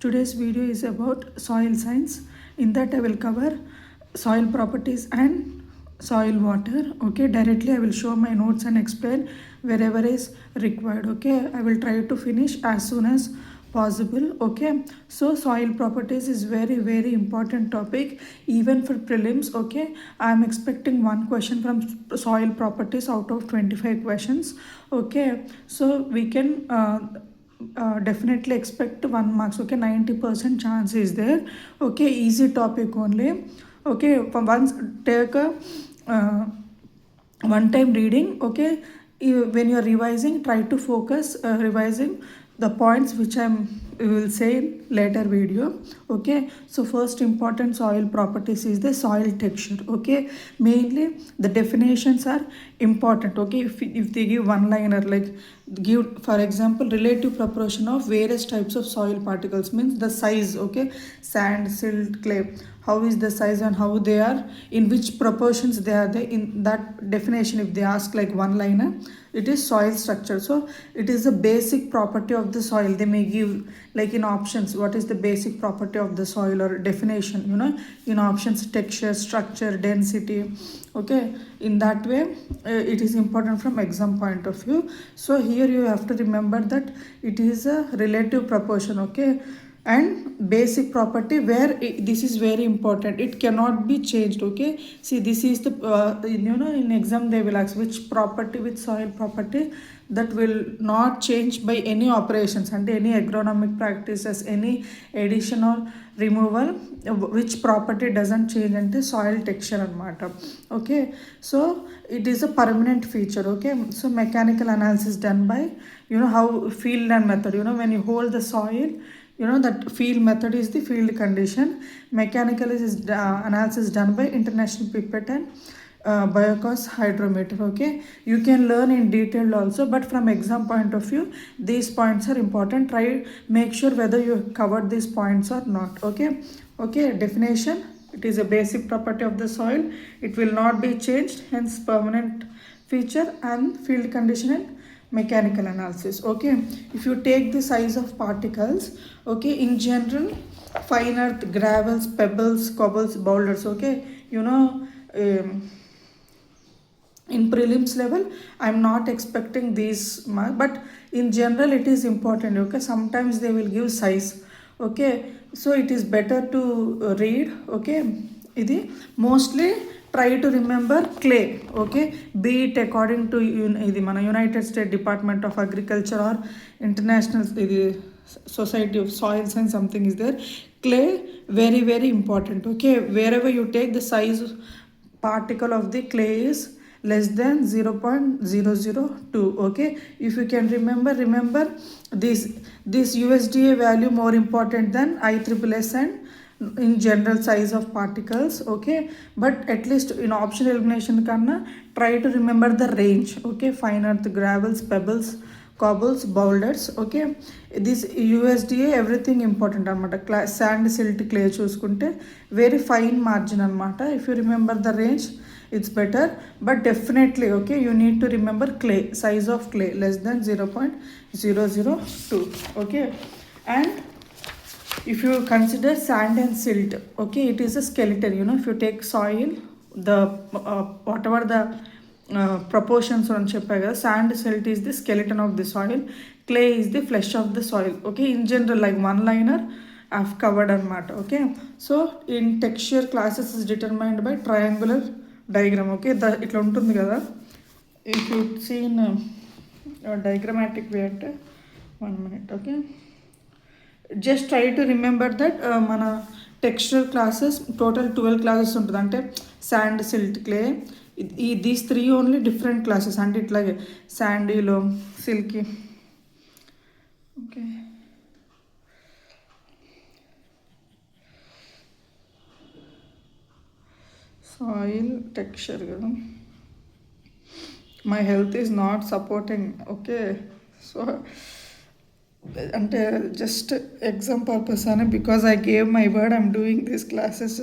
Today's video is about soil science. In that I will cover soil properties and soil water. Okay, directly I will show my notes and explain wherever is required. Okay, I will try to finish as soon as possible. Okay, so soil properties is very important topic even for prelims. Okay, I am expecting one question from soil properties out of 25 questions. Okay, so we can definitely expect 1 marks. Okay, 90% chance is there. Okay, easy topic only. Okay, for once take a one time reading. Okay, when you're revising, try to focus revising the points which we will say in later video. Okay, so first important soil properties is the soil texture. Okay, mainly the definitions are important. Okay, if they give one liner like give for example relative proportion of various types of soil particles, means the size. Okay, sand, silt, clay, how is the size and how they are, in which proportions they are there. In that definition, if they ask like one liner, it is soil structure. So it is a basic property of the soil. They may give like in options what is the basic property of the soil or definition, in options texture, structure, density. Okay, in that way it is important from exam point of view. So here you have to remember that it is a relative proportion. Okay, and basic property where this is very important, it cannot be changed. Okay, see, this is the in exam they will ask which property, which soil property that will not change by any operations and any agronomic practices, any addition or removal, which property doesn't change అంటే soil texture అన్నమాట. Okay, so it is a permanent feature. Okay, so mechanical analysis done by how field and method, when you hold the soil, that field method is the field condition. Mechanical is analysis done by international pipette and biogas hydrometer. Okay, you can learn in detail also, but from exam point of view these points are important. Try make sure whether you covered these points or not. Okay, definition, it is a basic property of the soil, it will not be changed, hence permanent feature. And field condition and mechanical analysis. Okay, if you take the size of particles, okay, in general fine earth, gravels, pebbles, cobbles, boulders. Okay, in prelims level I'm not expecting these marks, but in general it is important. Okay, sometimes they will give size. Okay, so it is better to read. Okay, ఇది mostly try to remember clay. Okay, be it according to ఇది మన United state department of agriculture are international ఇది society of soil science, something is there. Clay, very important. Okay, wherever you take the size particle of the clay is less than 0.002. Okay, if you can remember this USDA value more important than ISSS and in general size of particles. Okay, but at least in optional elimination kanna try to remember the range. Okay, fine earth, gravels, pebbles, cobbles, boulders. Okay, this USDA everything important anamata. Sand, silt, clay చూసుకుంటే very fine margin anamata. If you remember the range it's better, but definitely okay, you need to remember clay, size of clay less than 0.002. Okay, and if you consider sand and silt, okay, it is a skeleton. If you take soil, the whatever the proportions on చెప్పాగా, sand, silt is the skeleton of the soil, clay is the flesh of the soil. Okay, in general like one liner I've covered anamata. Okay, so in texture classes is determined by triangular diagram. Okay, ఇట్లా ఉంటుంది కదా, if you see in diagrammatic way అంటే 1 minute. Okay, just try to remember that మన texture classes total 12 classes ఉంటుంది. అంటే sand, silt, clay, these 3 only different classes. అంటే ఇట్లాగే శాండీలో, సిల్కీ. ఓకే, సాయిల్ టెక్స్చర్ కదా. My health is not supporting. Okay, so అంటే just exam purpose అని, because I gave my word I'm doing these classes.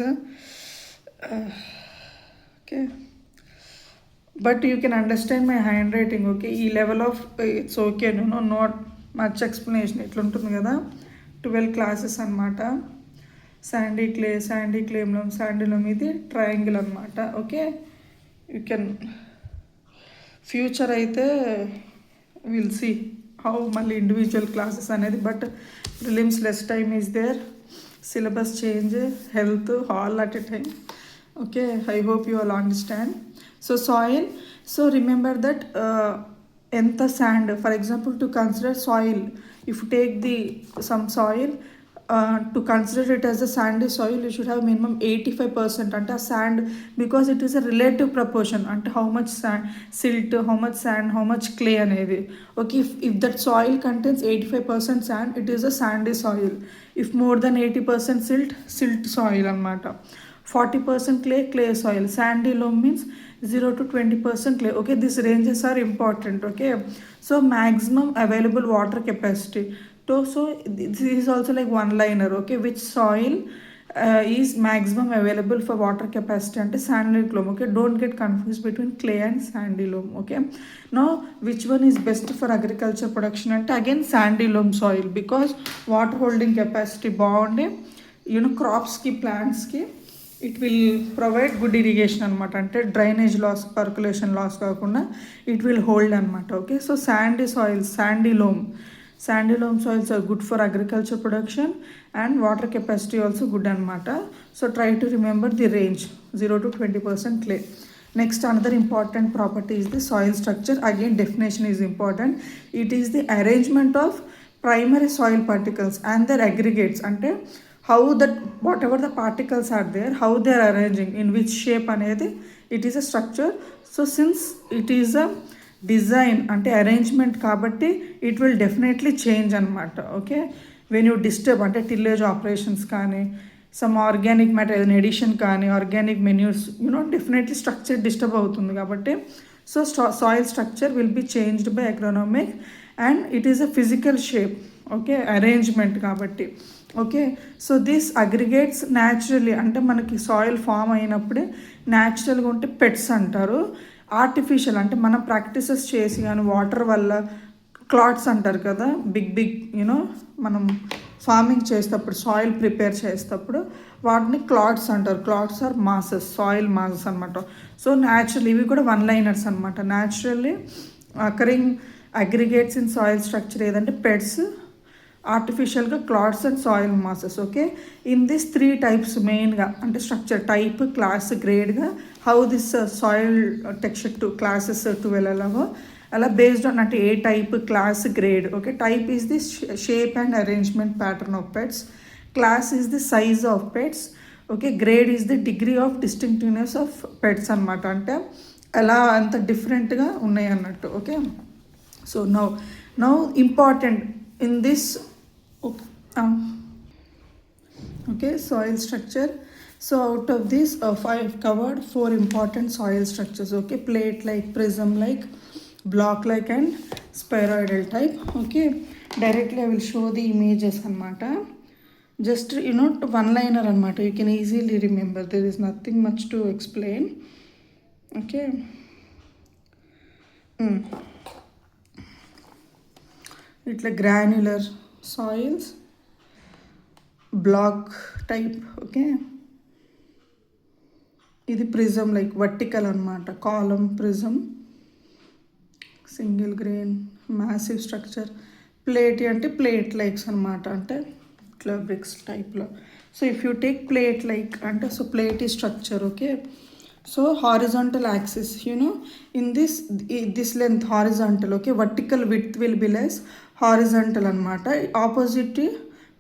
Okay, but you can understand my handwriting. Okay, ఈ level of it's okay, not much explanation ఇట్లా ఉంటుంది కదా. 12 classes అనమాట. Sandy క్లేమ్లో శాండీలో ఇది triangle అనమాట. Okay, you can future అయితే will see how మళ్ళీ individual classes అనేది, but prelims less time is there, syllabus change, health all at a time. Okay, I hope you all understand. So soil, so remember that ఎంత sand, for example to consider soil, if you take the some soil to consider it as a sandy soil, you should have minimum 85%. అంటే ఆ sand, because it is a relative proportion, అంటే how much sand, silt, how much sand, how much clay అనేది. Okay, if that soil contains 85% sand, it is a sandy soil. If more than 80% silt soil అనమాట. 40% clay soil. Sandy loam means 0 to 20% clay. Okay, these ranges are important. Okay, so maximum available water capacity. So this is also like one liner. Okay, which soil is maximum available for water capacity ante sandy loam. Okay, don't get confused between clay and sandy loam. Okay, now which one is best for agriculture production ante again sandy loam soil, because water holding capacity బాగుండి crops ki, plants ki it will provide good irrigation అనమాట. అంటే drainage loss, percolation loss కాకుండా it will hold అనమాట. Okay, so sandy soils, sandy loam soils are good for agriculture production and water capacity also good అనమాట. So try to remember the range 0 to 20% clay. Next, another important property is the soil structure. Again, definition is important. It is the arrangement of primary soil particles and their aggregates. అంటే how that whatever the particles are there, how they are arranging, in which shape అనేది it is a structure. So since it is a design అంటే arrangement కాబట్టి it will definitely change అనమాట. Okay, when you disturb అంటే tillage operations కానీ, some organic matter addition కానీ, organic manures definitely structure disturb అవుతుంది కాబట్టి, so soil structure will be changed by agronomic and it is a physical shape. Okay, arrangement కాబట్టి. Okay, so this aggregates naturally, అంటే మనకి soil form అయినప్పుడే న్యాచురల్గా ఉంటే pets అంటారు. ఆర్టిఫిషియల్ అంటే మనం ప్రాక్టీసెస్ చేసి కానీ వాటర్ వల్ల క్లాట్స్ అంటారు కదా, బిగ్ మనం ఫార్మింగ్ చేసేటప్పుడు సాయిల్ ప్రిపేర్ చేసేటప్పుడు వాటిని క్లాట్స్ అంటారు. Clods are masses, soil masses అనమాట. సో న్యాచురల్, ఇవి కూడా వన్ లైనర్స్ అనమాట. Naturally occurring aggregates in soil structure ఏదంటే పెట్స్, ఆర్టిఫిషియల్గా clods and soil masses. Okay, in this 3 types మెయిన్గా, అంటే స్ట్రక్చర్ టైప్, క్లాస్, గ్రేడ్గా how this soil texture to classes 12 అలాగో అలా బేస్డ్ ఆన్ అంటే ఏ type, class, grade. Okay, type is the shape and arrangement pattern of peds, class is the size of pets. Okay, grade is the degree of distinctiveness of pets అనమాట, అంటే ఎలా అంత డిఫరెంట్గా ఉన్నాయి అన్నట్టు. Okay, so now important in this. Okay, soil structure. So out of this, I've covered 4 important soil structures. Okay, plate like, prism like, block like and spheroidal type. Okay, directly I will show the images anamata. Just one liner anamata, you can easily remember, there is nothing much to explain. Okay, it's like granular soils, block type. Okay, ఇది prism like vertical అనమాట, column prism, single grain, massive structure. Plate అంటే plate likes అనమాట, అంటే ఇట్లా bricks టైప్లో. So if you take plate like అంటే, so plate ఈ structure. Okay, so horizontal axis in this length horizontal. Okay, vertical width will be less, horizontal అనమాట. Opposite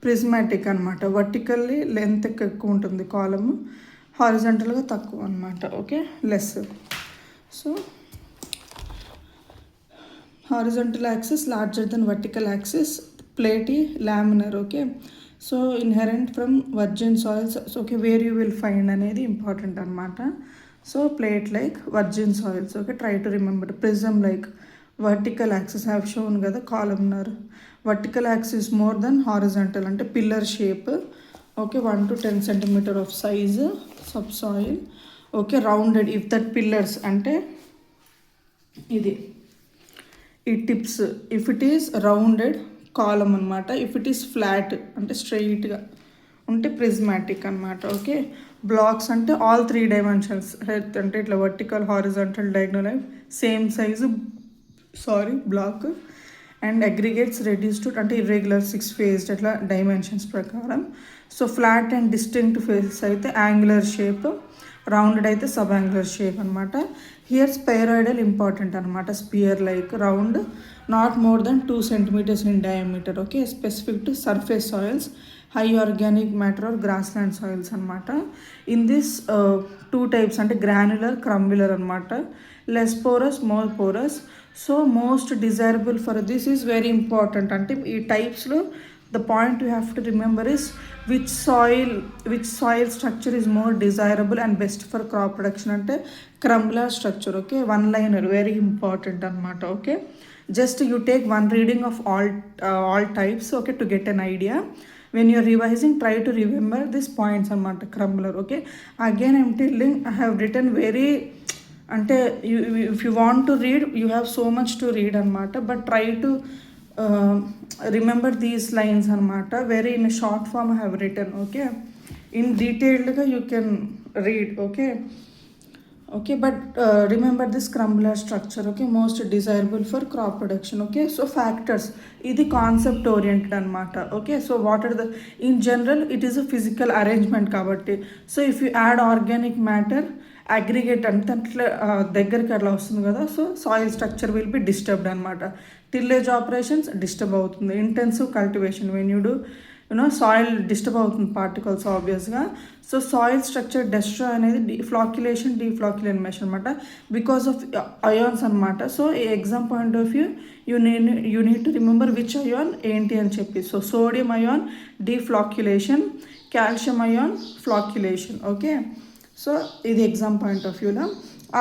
prismatic అనమాట, vertically length ఎక్కువ ఉంటుంది కాలము, హారిజాంటల్గా తక్కువ అనమాట. Okay, less. So horizontal axis larger then vertical axis, platy laminar. Okay, so inherent from virgin soils. Okay, where you will find అనేది important అనమాట. So plate like, virgin soils. Okay, try to remember. Prism like, vertical axis have shown కదా, columnar. Vertical axis more than horizontal, అంటే pillar shape. Okay, 1 to 10 cm of size subsoil. Okay, rounded if that pillars అంటే ఇది ఈ tips, if it is rounded column అనమాట. If it is flat అంటే స్ట్రెయిట్గా ఉంటే prismatic అనమాట. Okay, blocks అంటే ఆల్ 3 డైమెన్షన్స్, హెర్త్ అంటే ఇట్లా vertical, horizontal, diagonal same size block. And aggregates reduce to అంటే ఇర్రెగ్యులర్ 6 ఫేజ్డ్ అట్లా డైమెన్షన్స్ ప్రకారం. So flat and distinct faces అయితే యాంగులర్ షేప్, రౌండెడ్ అయితే సబ్ యాంగులర్ షేప్ అనమాట. హియర్ స్పైరాయిడల్ ఇంపార్టెంట్ అనమాట, sphere like, round, not more than 2 centimeters in diameter. Okay, specific to surface soils, high organic matter or gross land soils అనమాట. In this 2 types అంటే granular, క్రమ్యులర్ అనమాట. Less porous, more porous. So most desirable for this is very important. అంటే ఈ టైప్స్లో the point you have to remember is which soil structure is more desirable and best for crop production అంటే crumbler structure. Okay, one liner very important అనమాట. Okay, just you take one reading of all types, okay, to get an idea. When you're revising, try to remember these points అనమాట, crumbler. Okay, again I'm telling, I have written very అంటే if you want to read, you have so much to read అనమాట, but try to remember these lines anamata, very in a short form I have written. Okay, in detailed you can read. Okay, but remember this crumbler structure. Okay, most desirable for crop production. Okay, so factors, idi concept oriented anamata. Okay, so what are the, in general it is a physical arrangement kabatti. So if you add organic matter, aggregate అంటే అట్లా దగ్గరికి అట్లా వస్తుంది కదా, so soil structure will be disturbed అనమాట. Tillage operations disturb అవుతుంది. Intensive cultivation when you do soil disturb అవుతుంది particles ఆబ్వియస్గా. సో సాయిల్ స్ట్రక్చర్ డెస్ట్రాయ్ అనేది డీఫ్లాక్యులేషన్ అనమాట, బికాస్ ఆఫ్ అయాన్స్ అనమాట. సో ఈ exam point of view you need to remember which ion ఏంటి అని చెప్పి. So sodium ion deflocculation, calcium ion flocculation. Okay, so ఇది ఎగ్జామ్ పాయింట్ ఆఫ్ వ్యూలో.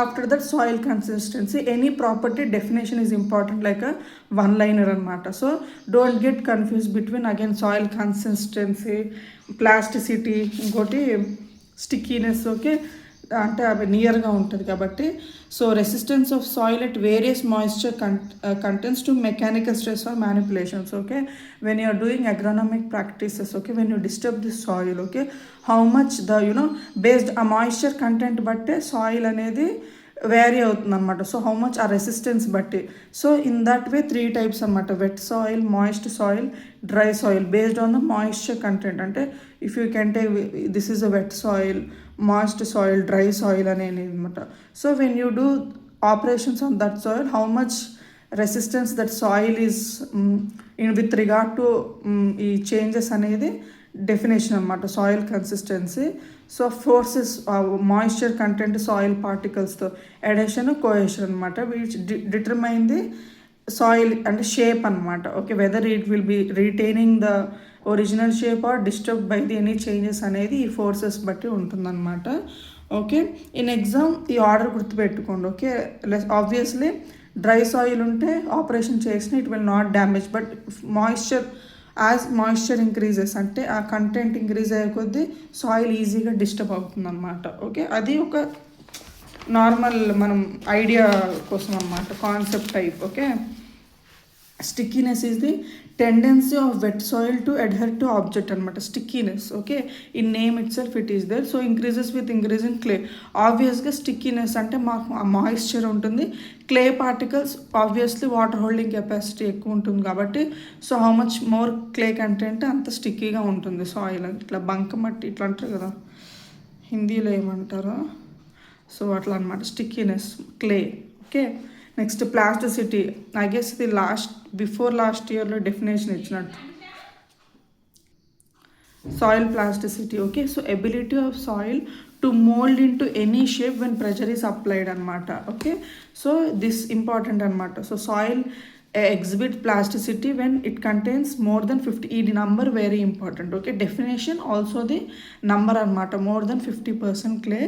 After that soil consistency, any property definition is important like a one liner అనమాట. So don't get confuse between again soil consistency, plasticity, ఇంకోటి stickiness. Okay, అంటే అవి నియర్గా ఉంటుంది కాబట్టి. So resistance of soil at various moisture contents to mechanical stress or manipulations. Okay, when you are doing agronomic practices, okay, when you disturb this soil, okay, how much the based ఆ moisture content బట్టే soil అనేది vary అవుతుంది అనమాట. So how much ఆ resistance బట్టి. So in that way 3 types అనమాట, wet soil, moist soil, dry soil, based on the moisture content. అంటే if you can take this is a wet soil, moist soil, dry soil అనేది అనమాట. So when you do operations on that soil, how much resistance that soil is in with regard to ఈ changes అనేది definition అనమాట, soil consistency. So forces, moisture content soil పార్టికల్స్తో adhesion, cohesion అనమాట, which determine the soil అంటే shape అనమాట. Okay, whether it will be retaining the original shape or disturb by the any changes అనేది ఈ forces బట్టి ఉంటుందన్నమాట. Okay, in exam ఈ order గుర్తుపెట్టుకోండి. ఓకే, ఆబ్వియస్లీ డ్రై సాయిల్ ఉంటే ఆపరేషన్ చేసిన it will not damage, but moisture moisture increases అంటే ఆ కంటెంట్ ఇంక్రీజ్ అయ్యే కొద్దీ సాయిల్ ఈజీగా డిస్టర్బ్ అవుతుంది అనమాట. ఓకే, అది ఒక నార్మల్ మనం ఐడియా కోసం అనమాట, concept type. Okay, stickiness is the tendency of wet soil to adhere to object అనమాట, stickiness. Okay, in name itself it is there. So increases with increasing clay. ఆబ్వియస్గా stickiness అంటే మాకు moisture ఉంటుంది, clay particles obviously water holding capacity ఎక్కువ ఉంటుంది కాబట్టి, so how much more clay content అంత స్టిక్కీగా ఉంటుంది సాయిల్. ఇట్లా బంక మట్టి ఇట్లా అంటారు కదా, హిందీలో ఏమంటారో, సో అట్లా అనమాట stickiness, clay. Okay, next plasticity. I guess ఇది బిఫోర్ లాస్ట్ ఇయర్లో డెఫినేషన్ ఇచ్చినట్టు, soil plasticity. Okay, so ability of soil to mould in to any shape when pressure is applied అనమాట. ఓకే, సో దిస్ ఇంపార్టెంట్ అనమాట. So soil exhibit plasticity when it contains more than 50. ఈ number very important. Okay, definition also the number అనమాట, more than 50% clay.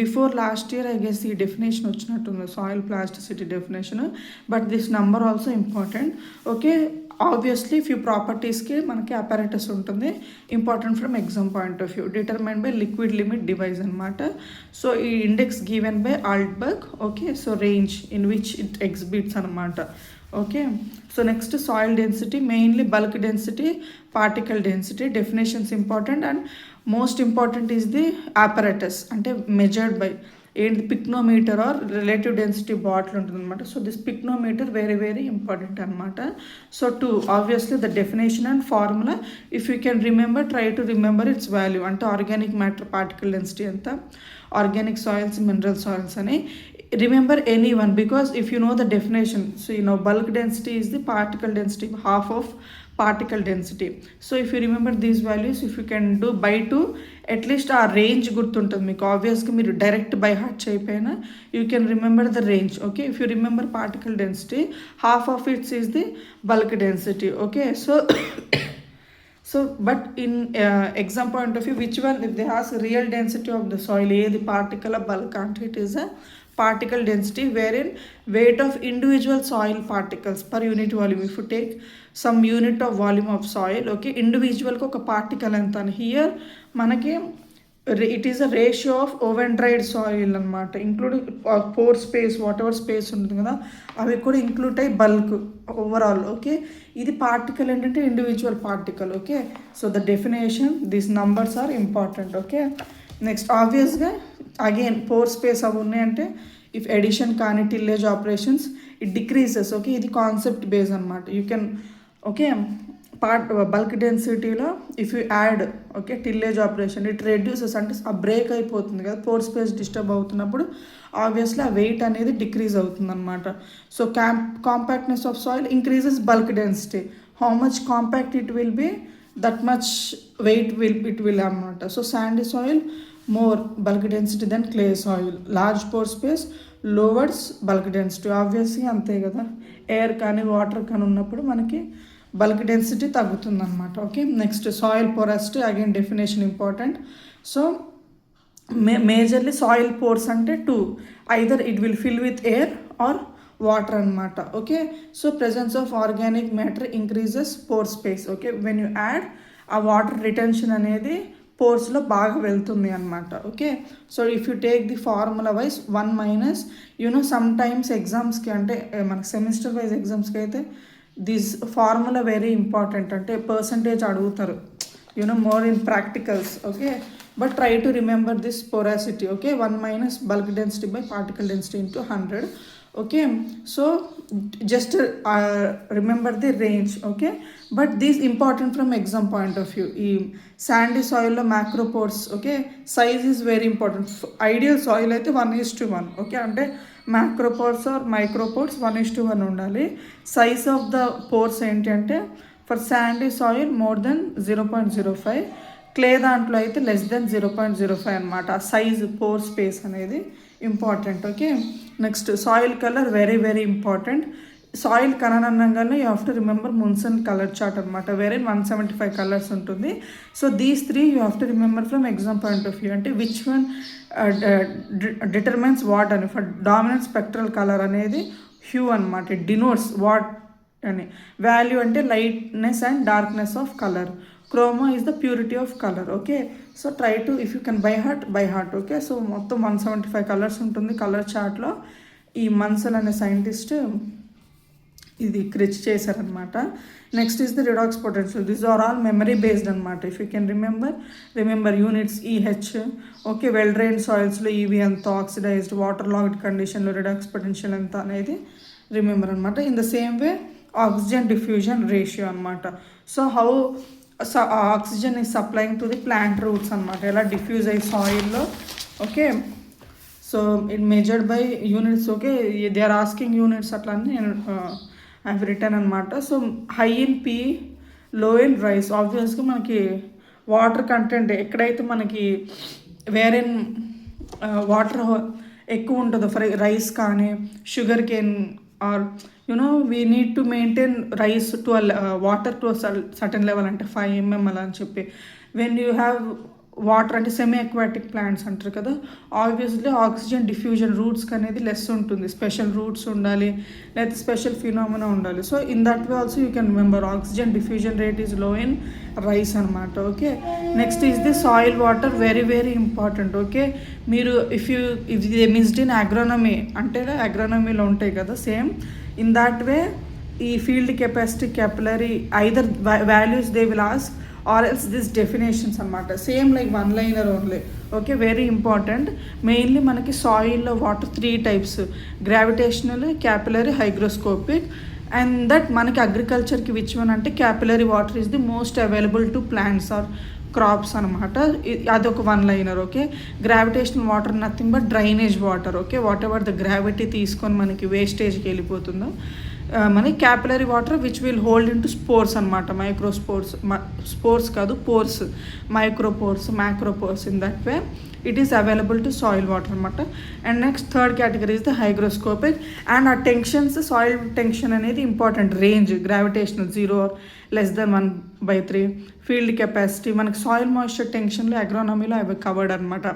Before last year I guess ఈ definition వచ్చినట్టుంది, soil plasticity definition, but this number also important. Okay, obviously few ప్రాపర్టీస్కి మనకి apparatus ఉంటుంది. Important from exam point of view. Determine by liquid limit device అనమాట. So ఈ index given by Atterberg. Okay, so range in which it exhibits అనమాట. Okay, so next soil density, mainly bulk density, particle density. Definitions important and most important is the apparatus అంటే measured by ఏంటి pycnometer or relative density bottle ఉంటుంది అనమాట. So this pycnometer very very important అనమాట. So to obviously the definition and formula if you can remember, try to remember it's value. అంటే organic matter particle density ఎంత, organic soils, mineral soils అని. Remember any one because if you know the definition, so you know bulk density is the particle density, half of particle density. So if you remember these values, if you can do by 2, at least ఆ range గుర్తుంటుంది మీకు. ఆబ్వియస్గా మీరు direct by heart చేయకపోయినా you can remember the range. Okay, if you remember particle density, half of it's is the bulk density. Okay, so but in exam point of view, which one if they ask real density of the soil, the particle or bulk అంటే it is a particle density wherein weight of individual soil particles per unit volume. If you take some unit of volume of soil, okay, individual ko oka particle anta ani. Here manaki it is a ratio of oven dried soil అనమాట, including pore space, whatever space ఉంటుంది కదా, అవి కూడా include అయ్యి bulk overall. Okay, ఇది particle ఏంటంటే individual particle. Okay, so the definition these numbers are important. Okay, next ఆబ్వియస్గా again pore space అవి ఉన్నాయంటే ఇఫ్ ఎడిషన్ కానీ tillage operations it decreases. Okay, ఇది కాన్సెప్ట్ బేస్ అనమాట. యూ కెన్ ఓకే బల్క్ డెన్సిటీలో if you add okay tillage operation it reduces, అంటే ఆ break అయిపోతుంది కదా, పోర్ స్పేస్ డిస్టర్బ్ అవుతున్నప్పుడు ఆబ్వియస్లీ ఆ వెయిట్ అనేది డిక్రీజ్ అవుతుంది అనమాట. So compactness of soil increases bulk density. How much compact it will be, that much weight it will అనమాట. So sandy soil more bulk density than clay soil. Large pore space lowers bulk density. Obviously అంతే కదా, air కానీ water కానీ ఉన్నప్పుడు మనకి bulk density తగ్గుతుంది అనమాట. Okay, next soil porosity, again definition important. So majorly soil pores అంటే 2, either it will fill with air or water అనమాట. Okay, so presence of organic matter increases pore space. Okay, when you add ఆ water retention అనేది పోర్స్లో బాగా వెళ్తుంది అనమాట. Okay, so if you take the formula wise 1 minus sometimes ఎగ్జామ్స్కి అంటే మనకి సెమిస్టర్ వైజ్ ఎగ్జామ్స్కి అయితే దిస్ ఫార్ములా వెరీ ఇంపార్టెంట్, అంటే పర్సంటేజ్ అడుగుతారు more in practicals. Okay, but try to remember this porosity. Okay, 1 minus bulk density by particle density into 100. Okay, so just remember the range. Okay, but these important from exam point of view. ఈ sandy సాయిల్లో macropores okay size is very important. Ideal soil అయితే 1:1. Okay, అంటే మ్యాక్రోపోర్స్ are మైక్రోపోర్స్ 1:1 ఉండాలి. Size of the pores ఏంటి అంటే for sandy soil more than 0.05, clay దాంట్లో అయితే less than 0.05 అనమాట. సైజ్ పోర్ స్పేస్ అనేది important. Okay, next soil colour very very important. Soil colour అనగానే you have to remember Munsell colour chart అనమాట, వేరే 175 colours ఉంటుంది. So these 3 you have to remember from exam point of view. అంటే which one determines what అని. For dominant spectral colour అనేది hue అనమాట, it denotes what అని. Value అంటే lightness and darkness of colour. Croma is the purity of colour. Okay, so try to if you can buy heart. Okay, so మొత్తం 175 colours ఉంటుంది colour చార్ట్లో. ఈ మన్సల్ అనే scientist ఇది క్రిచ్ చేశారనమాట. Next is the redox potential. These are all memory based అనమాట. If you can remember units Eh. Okay, well drained సాయిల్స్లో ఈవీ ఎంత, ఆక్సిడైజ్డ్ వాటర్ లాగ్డ్ కండిషన్లో రిడాక్స్ పొటెన్షియల్ ఎంత అనేది రిమెంబర్ అనమాట. In the same way oxygen diffusion ratio అనమాట. So how oxygen is supplying to the plant roots అనమాట, ఎలా diffuse అయ్యి సాయిల్లో. Okay, so it measured by units. Okay, they are asking units అట్లా అని నేను ఐ హ్యావ్ రిటర్న్ అనమాట. So high in P, లో ఇన్ రైస్. ఆబ్వియస్గా మనకి వాటర్ కంటెంట్ ఎక్కడైతే మనకి వేరే వాటర్ ఎక్కువ ఉంటుందో ఫర్ రైస్ కానీ sugar cane or we need to maintain rice to water to certain level, అంటే 5 mm అలా అని చెప్పి. వెన్ యూ హ్యావ్ వాటర్ అంటే సెమీ అక్వాటిక్ ప్లాంట్స్ అంటారు కదా, ఆబ్వియస్లీ ఆక్సిజన్ డిఫ్యూజన్ రూట్స్కి అనేది లెస్ ఉంటుంది, స్పెషల్ రూట్స్ ఉండాలి లేకపోతే స్పెషల్ ఫినామినా ఉండాలి. So in that way also you can remember oxygen diffusion rate is low in rice అనమాట. Okay, next is the soil water, very very important. Okay, మీరు if they missed in agronomy అంటే అగ్రోనమీలో ఉంటాయి కదా same in that way ఈ field capacity, capillary either values they will ask or else this definitions అనమాట, same like one liner only. Okay, very important. Mainly మనకి సాయిల్లో water 3 types, gravitational, capillary, hygroscopic. And that మనకి అగ్రికల్చర్కి which one అంటే capillary water is the most available to plants or crops అనమాట. అదొక one liner. Okay, gravitational water nothing but drainage water. Okay, whatever the gravity తీసుకొని మనకి వేస్టేజ్కి వెళ్ళిపోతుందో మనకి capillary water which will hold in to spores అనమాట, microspores, spores కాదు pores, micropores, macropores. In that way it is available to soil water అనమాట. And next third category is the hygroscopic. And ఆ tensions, soil tension అనేది important, range gravitational 0 or less than 1/3, field capacity, మనకి soil moisture టెన్షన్లో అగ్రోనమీలో అవి covered అనమాట.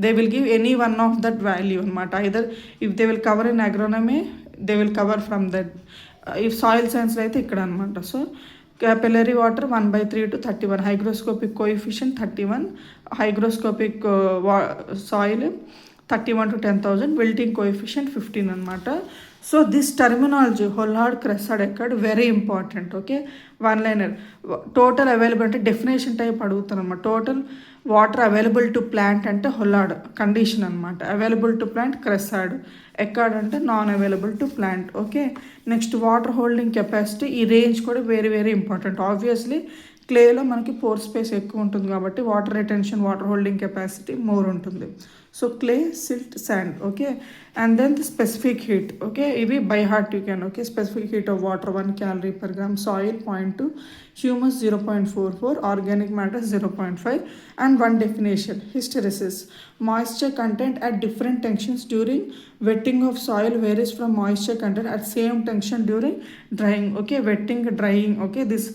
They will give any one of that value అనమాట. Either if they will cover in agronomy they will cover from that, if soil సైన్స్లో అయితే ఇక్కడ అనమాట. So capillary water 1/3 to 31, hygroscopic coefficient 31, hygroscopic soil 31 to 10,000, wilting coefficient 15 అనమాట. So this terminology holard, chresard, ఎక్కడ్ very important. Okay, one liner. Total available అంటే definition type అడుగుతాను అనమాట. Total water available to plant అంటే హొల్లార్డ్ కండిషన్ అనమాట, available to plant chresard, ఎక్కడ్ అంటే non available to plant. Okay, next water holding capacity, ఈ range కూడా వెరీ వెరీ ఇంపార్టెంట్. ఆబ్వియస్లీ క్లేలో మనకి పోర్ స్పేస్ ఎక్కువ ఉంటుంది కాబట్టి water retention, water holding capacity more ఉంటుంది. So clay, silt, sand. Okay, and then the specific heat. Okay, ఇవి by heart you can. Okay, specific heat of water 1 calorie per gram, soil 0.2, humus 0.44, organic matter 0.5. And one definition, hysteresis, moisture content at different tensions during wetting of soil varies from moisture content at same tension during drying. Okay, wetting, drying. Okay, this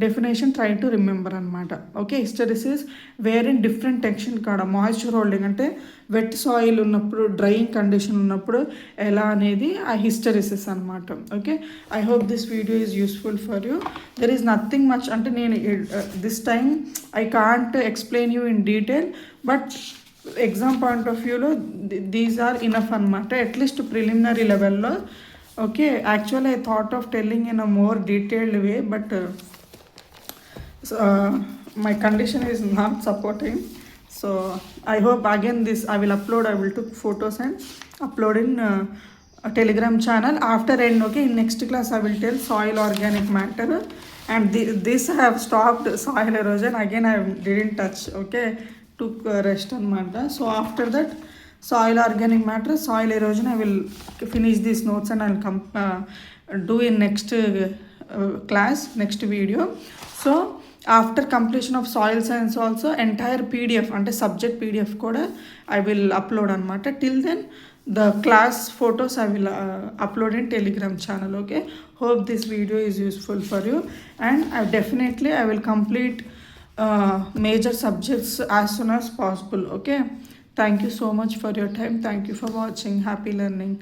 definition try to remember అనమాట. Okay, hysteresis where in different tension కాడ, moisture holding అంటే wet soil ఉన్నప్పుడు, drying condition ఉన్నప్పుడు ఎలా అనేది ఆ hysteresis అనమాట. Okay, I hope this video is useful for you. There is nothing much అంటే నేను this time I can't explain you in detail, but exam point of వ్యూలో దీస్ ఆర్ ఇనఫ్ అనమాట, at least preliminary లెవెల్లో. Okay, actually I thought of telling in a more detailed way, but my condition is not supporting. So I hope again this I will upload, I will took photos and upload in a Telegram channel after end. Okay, in next class I will tell soil organic matter, and this I have stopped soil erosion again, I didn't touch. Okay, took rest anamata. So after that soil organic matter, soil erosion, I will finish these notes and I'll come do in next class, next video. So after completion of soil science also entire PDF అంటే subject PDF కూడా I will upload అనమాట. Till then the class photos I will upload in Telegram channel. Okay, hope this video is useful for you, and I will complete major subjects as soon as possible. Okay, thank you so much for your time. Thank you for watching. Happy learning.